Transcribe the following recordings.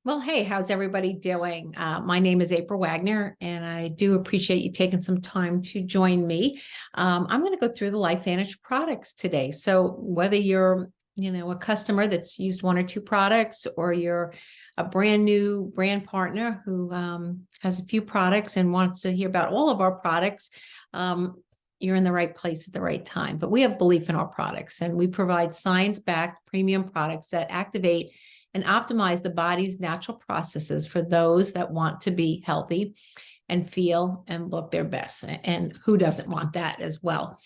Well, hey, how's everybody doing? My name is April Wagner, and I do appreciate you taking some time to join me. I'm going to go through the LifeVantage products today. So whether you're, a customer that's used one or two products, or you're a brand new brand partner who has a few products and wants to hear about all of our products, you're in the right place at the right time. But we have belief in our products, and we provide science-backed premium products that activate and optimize the body's natural processes for those that want to be healthy and feel and look their best. And who doesn't want that as well?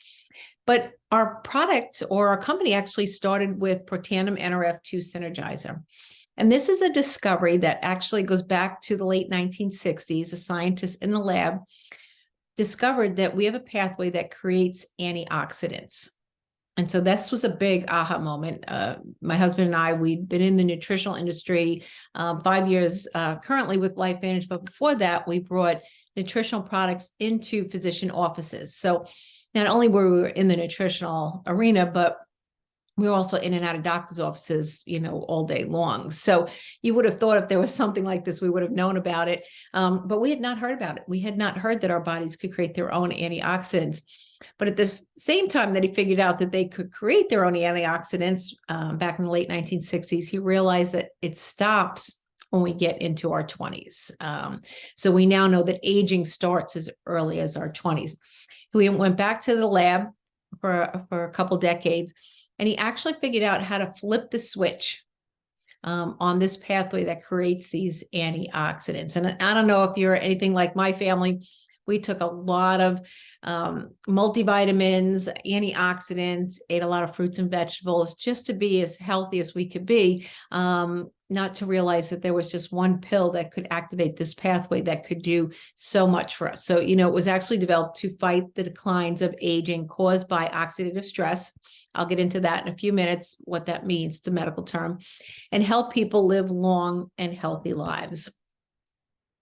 But our product, or our company, actually started with PROTANDIM NRF2 Synergizer. And this is a discovery that actually goes back to the late 1960s. A scientist in the lab discovered that we have a pathway that creates antioxidants. And so this was a big aha moment. My husband and I, we'd been in the nutritional industry 5 years currently with LifeVantage, but before that, we brought nutritional products into physician offices. So not only were we in the nutritional arena, but we were also in and out of doctors' offices, all day long. So you would have thought if there was something like this, we would have known about it. But we had not heard about it. We had not heard that our bodies could create their own antioxidants. But at the same time that he figured out that they could create their own antioxidants back in the late 1960s, he realized that it stops when we get into our 20s. So we now know that aging starts as early as our 20s. We went back to the lab for a couple decades, and he actually figured out how to flip the switch on this pathway that creates these antioxidants. And I don't know if you're anything like my family. We took a lot of multivitamins, antioxidants, ate a lot of fruits and vegetables just to be as healthy as we could be, not to realize that there was just one pill that could activate this pathway that could do so much for us. So, it was actually developed to fight the declines of aging caused by oxidative stress. I'll get into that in a few minutes, what that means, it's a medical term, and help people live long and healthy lives.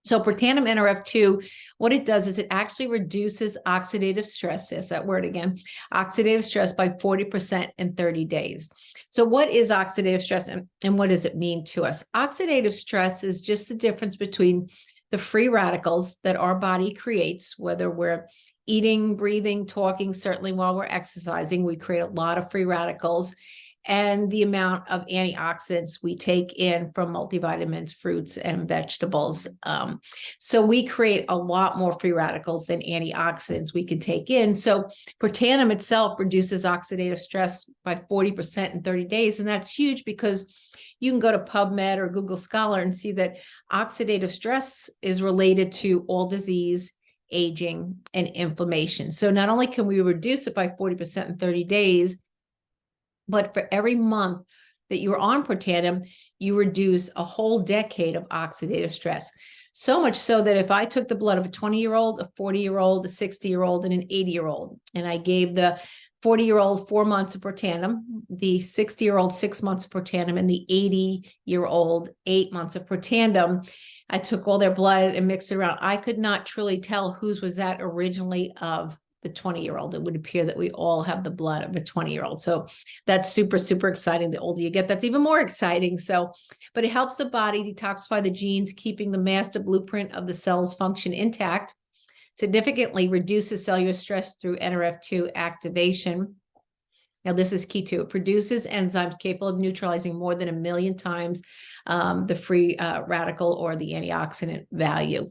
So PROTANDIM NRF2, what it does is it actually reduces oxidative stress, there's that word again, oxidative stress by 40% in 30 days. So what is oxidative stress, and what does it mean to us? Oxidative stress is just the difference between the free radicals that our body creates, whether we're eating, breathing, talking, certainly while we're exercising, we create a lot of free radicals, and the amount of antioxidants we take in from multivitamins, fruits, and vegetables. So we create a lot more free radicals than antioxidants we can take in. So PROTANDIM itself reduces oxidative stress by 40% in 30 days. And that's huge because you can go to PubMed or Google Scholar and see that oxidative stress is related to all disease, aging, and inflammation. So not only can we reduce it by 40% in 30 days, but for every month that you're on PROTANDIM, you reduce a whole decade of oxidative stress. So much so that if I took the blood of a 20-year-old, a 40-year-old, a 60-year-old, and an 80-year-old, and I gave the 40-year-old 4 months of PROTANDIM, the 60-year-old 6 months of PROTANDIM, and the 80-year-old 8 months of PROTANDIM, I took all their blood and mixed it around. I could not truly tell whose was that originally of the 20-year-old. It would appear that we all have the blood of a 20-year-old. So that's super, super exciting. The older you get, that's even more exciting. So, but it helps the body detoxify the genes, keeping the master blueprint of the cell's function intact, significantly reduces cellular stress through NRF2 activation. Now, this is key too. It produces enzymes capable of neutralizing more than 1 million times the free radical or the antioxidant value,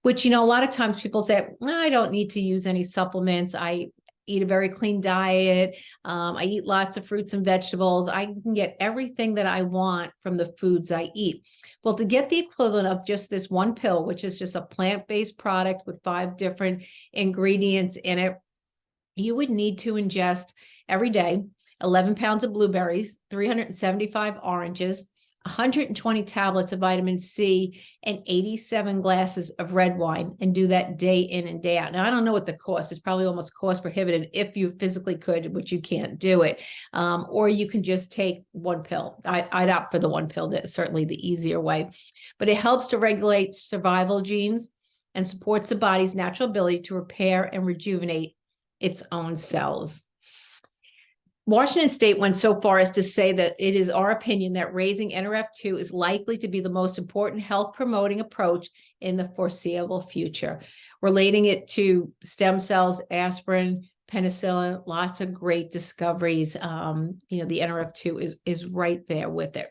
which, a lot of times people say, I don't need to use any supplements. I eat a very clean diet. I eat lots of fruits and vegetables. I can get everything that I want from the foods I eat. Well, to get the equivalent of just this one pill, which is just a plant-based product with 5 different ingredients in it, you would need to ingest every day 11 pounds of blueberries, 375 oranges, 120 tablets of vitamin C, and 87 glasses of red wine, and do that day in and day out. Now, I don't know what the cost is. Probably almost cost prohibitive if you physically could, but you can't do it. Or you can just take one pill. I'd opt for the one pill. That's certainly the easier way. But it helps to regulate survival genes and supports the body's natural ability to repair and rejuvenate its own cells. Washington State went so far as to say that it is our opinion that raising NRF2 is likely to be the most important health promoting approach in the foreseeable future, relating it to stem cells, aspirin, penicillin, lots of great discoveries. The NRF2 is right there with it.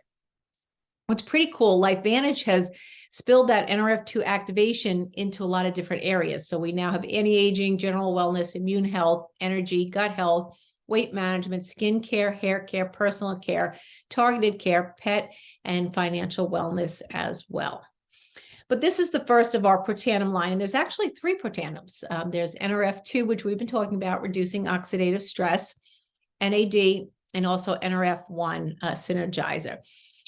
What's pretty cool, LifeVantage has spilled that NRF2 activation into a lot of different areas. So we now have anti-aging, general wellness, immune health, energy, gut health, weight management, skin care, hair care, personal care, targeted care, pet, and financial wellness as well. But this is the first of our PROTANDIM line, and there's actually 3 PROTANDIMs. There's NRF2, which we've been talking about, reducing oxidative stress, NAD, and also NRF1 SYNERGIZER.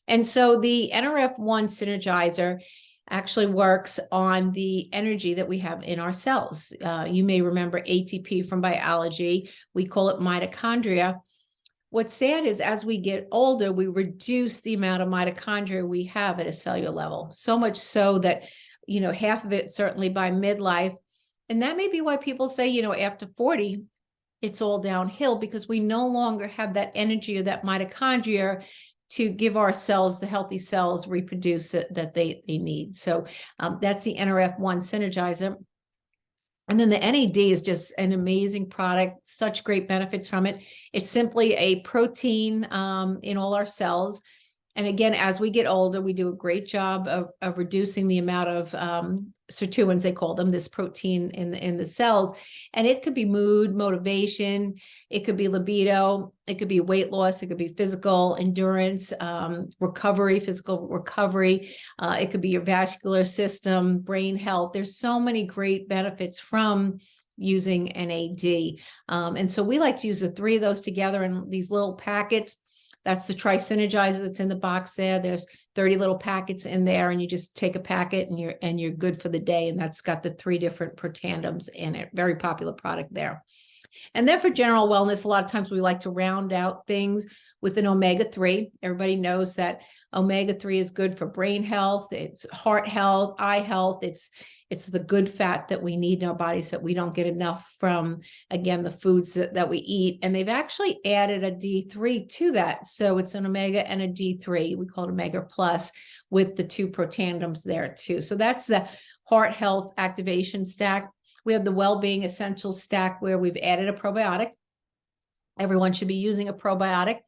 And so the NRF1 SYNERGIZER actually works on the energy that we have in our cells. You may remember ATP from biology. We call it mitochondria. What's sad is as we get older, we reduce the amount of mitochondria we have at a cellular level. So much so that, half of it certainly by midlife. And that may be why people say, after 40, it's all downhill, because we no longer have that energy or that mitochondria to give our cells, the healthy cells, reproduce that they need. So that's the NRF1 SYNERGIZER. And then the NAD is just an amazing product, such great benefits from it. It's simply a protein in all our cells. And again, as we get older, we do a great job of reducing the amount of sirtuins, they call them, this protein in the cells. And it could be mood, motivation, it could be libido, it could be weight loss, it could be physical endurance, recovery, physical recovery. It could be your vascular system, brain health. There's so many great benefits from using NAD. And so we like to use the 3 of those together in these little packets. That's the Tri-Synergizer that's in the box there. There's 30 little packets in there, and you just take a packet and you're good for the day. And that's got the 3 different PROTANDIMs in it. Very popular product there. And then for general wellness, a lot of times we like to round out things with an omega-3. Everybody knows that omega-3 is good for brain health, it's heart health, eye health. It's the good fat that we need in our bodies that we don't get enough from, again, the foods that we eat. And they've actually added a D3 to that. So it's an omega and a D3. We call it omega plus, with the 2 PROTANDIMs there too. So that's the heart health activation stack. We have the well-being essential stack, where we've added a probiotic. Everyone should be using a probiotic.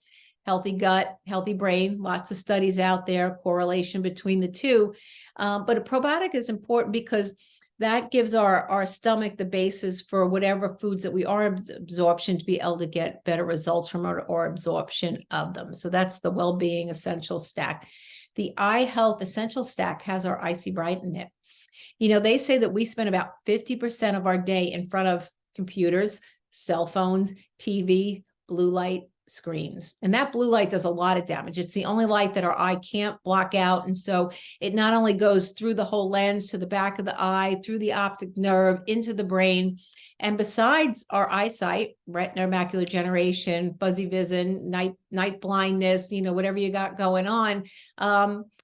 Healthy gut, healthy brain, lots of studies out there, correlation between the 2. But a probiotic is important because that gives our stomach the basis for whatever foods that we are absorption to be able to get better results from our absorption of them. So that's the well-being essential stack. The eye health essential stack has our Icy Bright in it. They say that we spend about 50% of our day in front of computers, cell phones, TV, blue light screens. And that blue light does a lot of damage. It's the only light that our eye can't block out. And so it not only goes through the whole lens to the back of the eye, through the optic nerve, into the brain. And besides our eyesight, retina, macular degeneration, fuzzy vision, night blindness, whatever you got going on,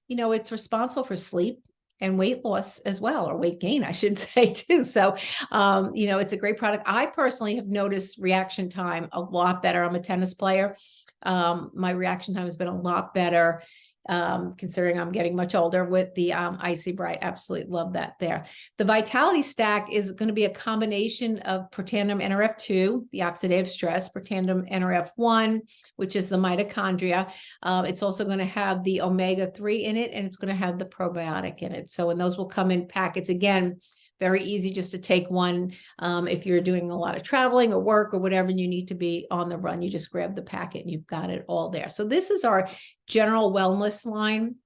it's responsible for sleep and weight loss as well, or weight gain, I should say too. So, it's a great product. I personally have noticed reaction time a lot better. I'm a tennis player. My reaction time has been a lot better, considering I'm getting much older, with the Icy Bright. Absolutely love that there. The Vitality Stack is going to be a combination of PROTANDIM NRF2, the oxidative stress, PROTANDIM NRF1, which is the mitochondria. It's also going to have the omega-3 in it, and it's going to have the probiotic in it. So, and those will come in packets. Again, very easy just to take one. If you're doing a lot of traveling or work or whatever, and you need to be on the run, you just grab the packet and you've got it all there. So this is our general wellness line.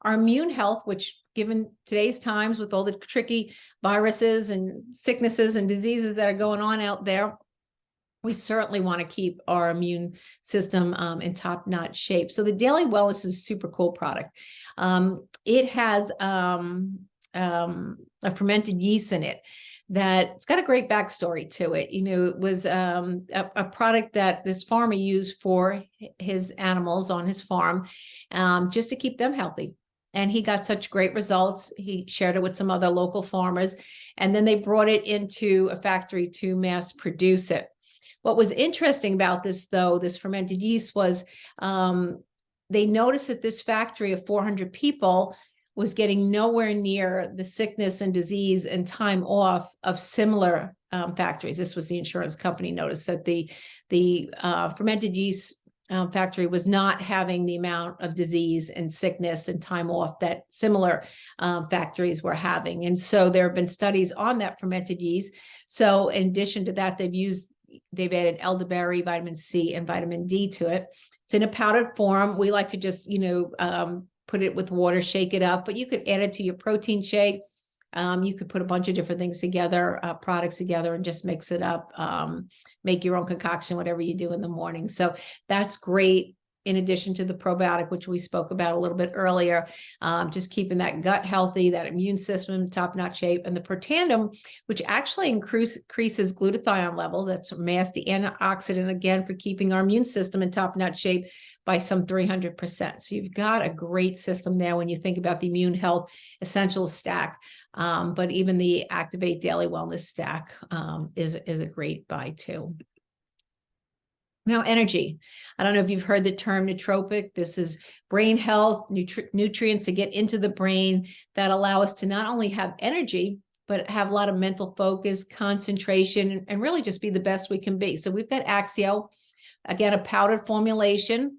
Our immune health, which given today's times with all the tricky viruses and sicknesses and diseases that are going on out there, we certainly want to keep our immune system in top-notch shape. So the Daily Wellness is a super cool product. It has a fermented yeast in it that's got a great backstory to it. It was a product that this farmer used for his animals on his farm, just to keep them healthy. And he got such great results. He shared it with some other local farmers, and then they brought it into a factory to mass produce it. What was interesting about this, though, this fermented yeast was they noticed that this factory of 400 people was getting nowhere near the sickness and disease and time off of similar factories. This was the insurance company noticed that the fermented yeast factory was not having the amount of disease and sickness and time off that similar factories were having. And so there have been studies on that fermented yeast. So in addition to that, they've added elderberry, vitamin C, and vitamin D to it. It's in a powdered form. We like to just, put it with water, shake it up, but you could add it to your protein shake. You could put a bunch of different things together, products together, and just mix it up. Make your own concoction, whatever you do in the morning. So that's great. In addition to the probiotic, which we spoke about a little bit earlier, just keeping that gut healthy, that immune system top-notch shape, and the PROTANDIM, which actually increases glutathione level. That's the antioxidant, again, for keeping our immune system in top-notch shape by some 300%. So you've got a great system there when you think about the immune health essentials stack. But even the Activate Daily Wellness stack is a great buy too. Now, energy. I don't know if you've heard the term nootropic. This is brain health, nutrients that get into the brain that allow us to not only have energy, but have a lot of mental focus, concentration, and really just be the best we can be. So we've got Axio, again, a powdered formulation,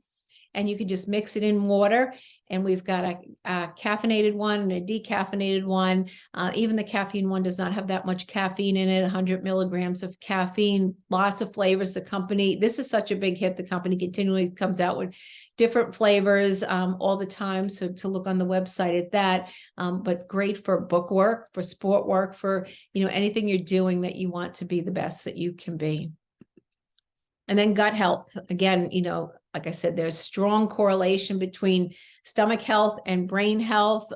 and you can just mix it in water. And we've got a caffeinated one and a decaffeinated one. Even the caffeine one does not have that much caffeine in it, 100 milligrams of caffeine, lots of flavors. This is such a big hit. The company continually comes out with different flavors all the time. So to look on the website at that, but great for book work, for sport work, for, anything you're doing that you want to be the best that you can be. And then gut health, again, like I said, there's strong correlation between stomach health and brain health.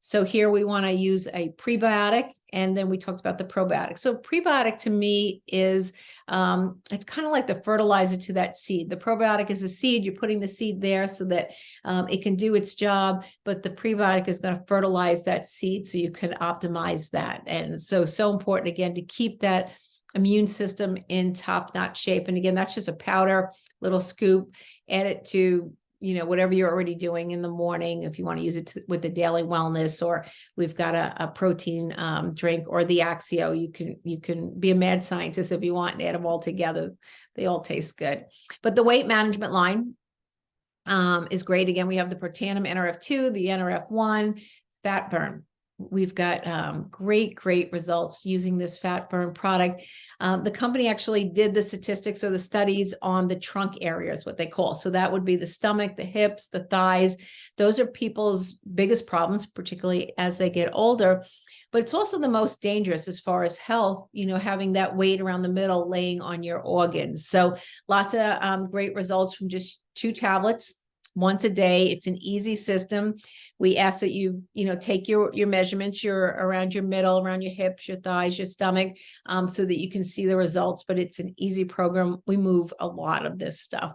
So here we want to use a prebiotic, and then we talked about the probiotic. So prebiotic to me is, it's kind of like the fertilizer to that seed. The probiotic is a seed. You're putting the seed there so that it can do its job, but the prebiotic is going to fertilize that seed so you can optimize that. And so important, again, to keep that immune system in top-notch shape. And again, that's just a powder, little scoop, add it to, whatever you're already doing in the morning. If you want to use it with the daily wellness, or we've got a protein drink, or the Axio, you can be a mad scientist if you want and add them all together. They all taste good. But the weight management line is great. Again, we have the PROTANDIM NRF2, the NRF1, fat burn. We've got great results using this fat burn product. The company actually did the statistics or the studies on the trunk areas, what they call. So that would be the stomach, the hips, the thighs. Those are people's biggest problems, particularly as they get older. But it's also the most dangerous as far as health, having that weight around the middle laying on your organs. So lots of great results from just 2 tablets once a day. It's an easy system. We ask that you take your measurements, around your middle, around your hips, your thighs, your stomach, so that you can see the results. But it's an easy program. We move a lot of this stuff.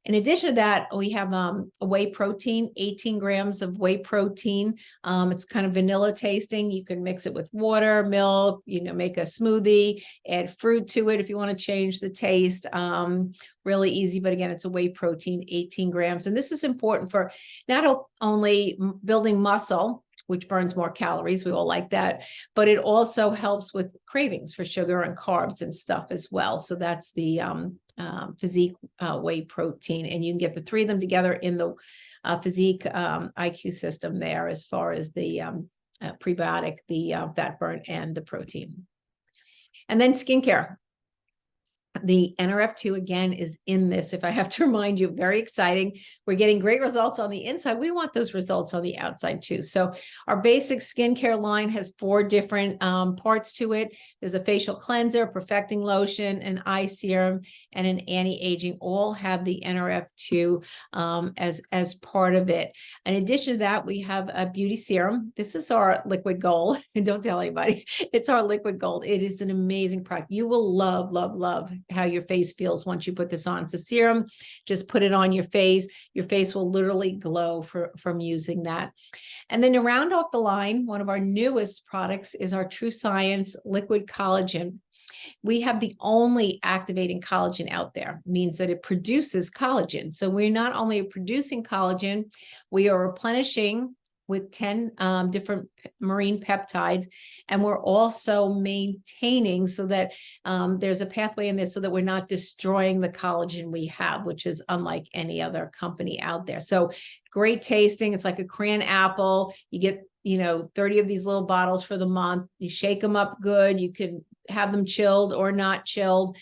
In addition to that, we have a whey protein, 18 grams of whey protein. It's kind of vanilla tasting. You can mix it with water, milk, make a smoothie, add fruit to it if you want to change the taste. Really easy, but again, it's a whey protein, 18 grams. And this is important for not only building muscle, which burns more calories. We all like that, but it also helps with cravings for sugar and carbs and stuff as well. So that's the Physique whey protein, and you can get the 3 of them together in the Physique IQ system there, as far as the prebiotic, the fat burn, and the protein. And then skincare. The NRF2 again is in this. If I have to remind you, very exciting. We're getting great results on the inside. We want those results on the outside too. So our basic skincare line has 4 different parts to it. There's a facial cleanser, perfecting lotion, an eye serum, and an anti-aging. All have the NRF2 as part of it. In addition to that, we have a beauty serum. This is our liquid gold. Don't tell anybody. It's our liquid gold. It is an amazing product. You will love, love, love how your face feels once you put this on. It's a serum. Just put it on your face. Your face will literally glow from using that. And then to round off the line, one of our newest products is our True Science Liquid Collagen. We have the only activating collagen out there, means that it produces collagen. So we're not only producing collagen, we are replenishing with 10 different marine peptides, and we're also maintaining so that there's a pathway in this so that we're not destroying the collagen we have, which is unlike any other company out there. So great tasting. It's like a crayon apple. You get 30 of these little bottles for the month. You shake them up good. You can have them chilled or not chilled.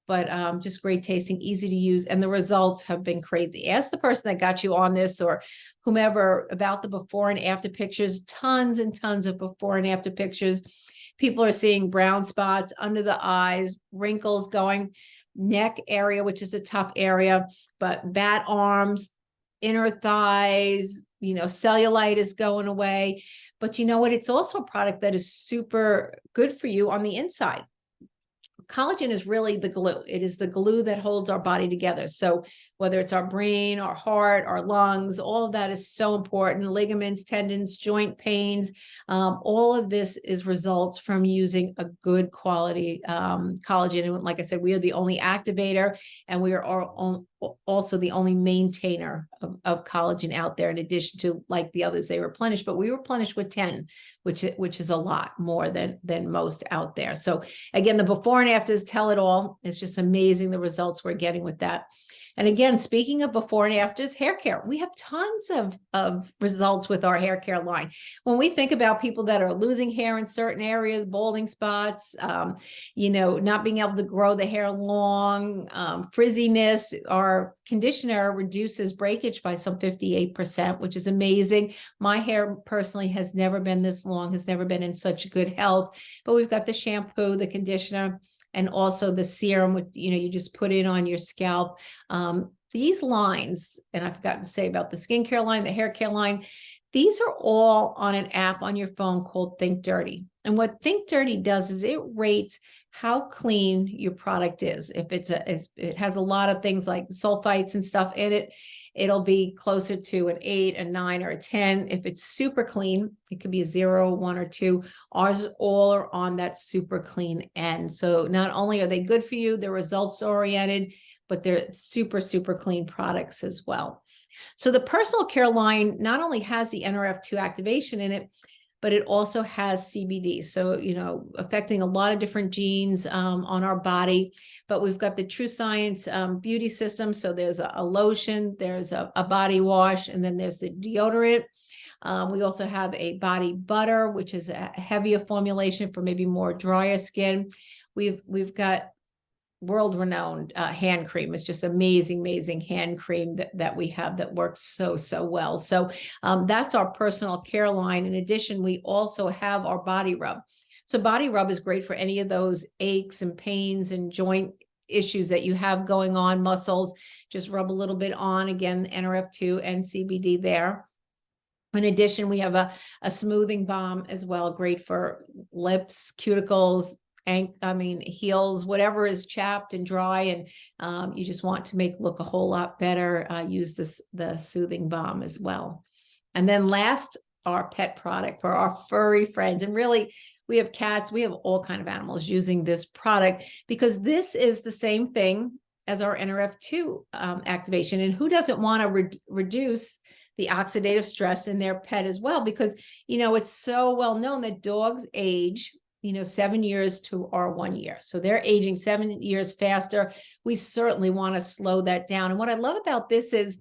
But just great tasting, easy to use, and the results have been crazy. Ask the person that got you on this or whomever about the before and after pictures. Tons and tons of before and after pictures. People are seeing brown spots under the eyes, wrinkles going, neck area, which is a tough area, but bat arms, inner thighs, cellulite is going away. But you know what? It's also a product that is super good for you on the inside. Collagen is really the glue. It is the glue that holds our body together. So whether it's our brain, our heart, our lungs, all of that is so important. Ligaments, tendons, joint pains, all of this is results from using a good quality collagen. And like I said, we are the only activator, and we are also the only maintainer of collagen out there, in addition to, like the others, they replenish, but we replenish with 10, which is a lot more than most out there. So again, the before and afters tell it all. It's just amazing the results we're getting with that. And again, speaking of before and afters, hair care, we have tons of results with our hair care line. When we think about people that are losing hair in certain areas, balding spots, not being able to grow the hair long, frizziness, our conditioner reduces breakage by some 58%, which is amazing. My hair personally has never been this long, has never been in such good health, but we've got the shampoo, the conditioner, and also the serum, which, you just put in on your scalp. These lines, and I forgot to say about the skincare line, the hair care line, these are all on an app on your phone called Think Dirty. And what Think Dirty does is it rates how clean your product is. If it has a lot of things like sulfites and stuff in it, it'll be closer to an 8, a 9, or a 10. If it's super clean, it could be a 0, 1, or 2. Ours all are on that super clean end. So not only are they good for you, they're results oriented, but they're super, super clean products as well. So the personal care line not only has the NRF2 activation in it, but it also has CBD. So, affecting a lot of different genes on our body. But we've got the True Science beauty system. So there's a lotion, there's a body wash, and then there's the deodorant. We also have a body butter, which is a heavier formulation for maybe more drier skin. We've got world-renowned hand cream. It's just amazing hand cream that we have that works so well. So that's our personal care line. In addition, we also have our body rub. So body rub is great for any of those aches and pains and joint issues that you have going on, muscles. Just rub a little bit on, again, NRF2 and CBD there. In addition, we have a smoothing balm as well, great for lips, cuticles, heels, whatever is chapped and dry, and you just want to make look a whole lot better, use the soothing balm as well. And then last, our pet product for our furry friends. And really, we have cats, we have all kinds of animals using this product, because this is the same thing as our NRF2 activation. And who doesn't want to reduce the oxidative stress in their pet as well? Because, it's so well known that dogs age 7 years to our 1 year. So they're aging 7 years faster. We certainly want to slow that down. And what I love about this is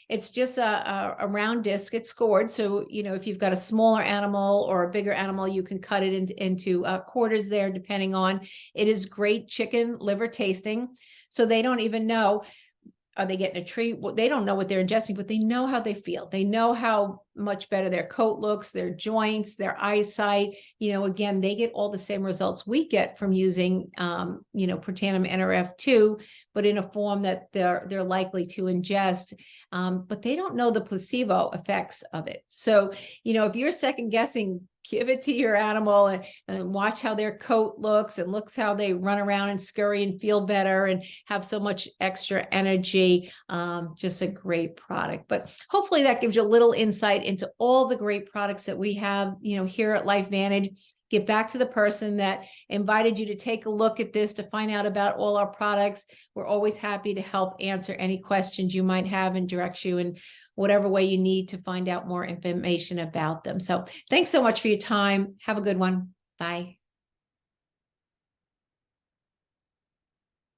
it's just a round disc. It's scored. So, if you've got a smaller animal or a bigger animal, you can cut it into quarters there, depending on. It is great chicken liver tasting. So they don't even know, are they getting a treat? Well, they don't know what they're ingesting, but they know how they feel. They know how much better their coat looks, their joints, their eyesight. Again, they get all the same results we get from using, PROTANDIM NRF2, but in a form that they're likely to ingest. But they don't know the placebo effects of it. So, if you're second guessing, give it to your animal and watch how their coat looks and looks how they run around and scurry and feel better and have so much extra energy. Just a great product. But hopefully that gives you a little insight into all the great products that we have, here at LifeVantage. get back to the person that invited you to take a look at this, to find out about all our products. We're always happy to help answer any questions you might have and direct you in whatever way you need to find out more information about them. So thanks so much for your time. Have a good one. Bye.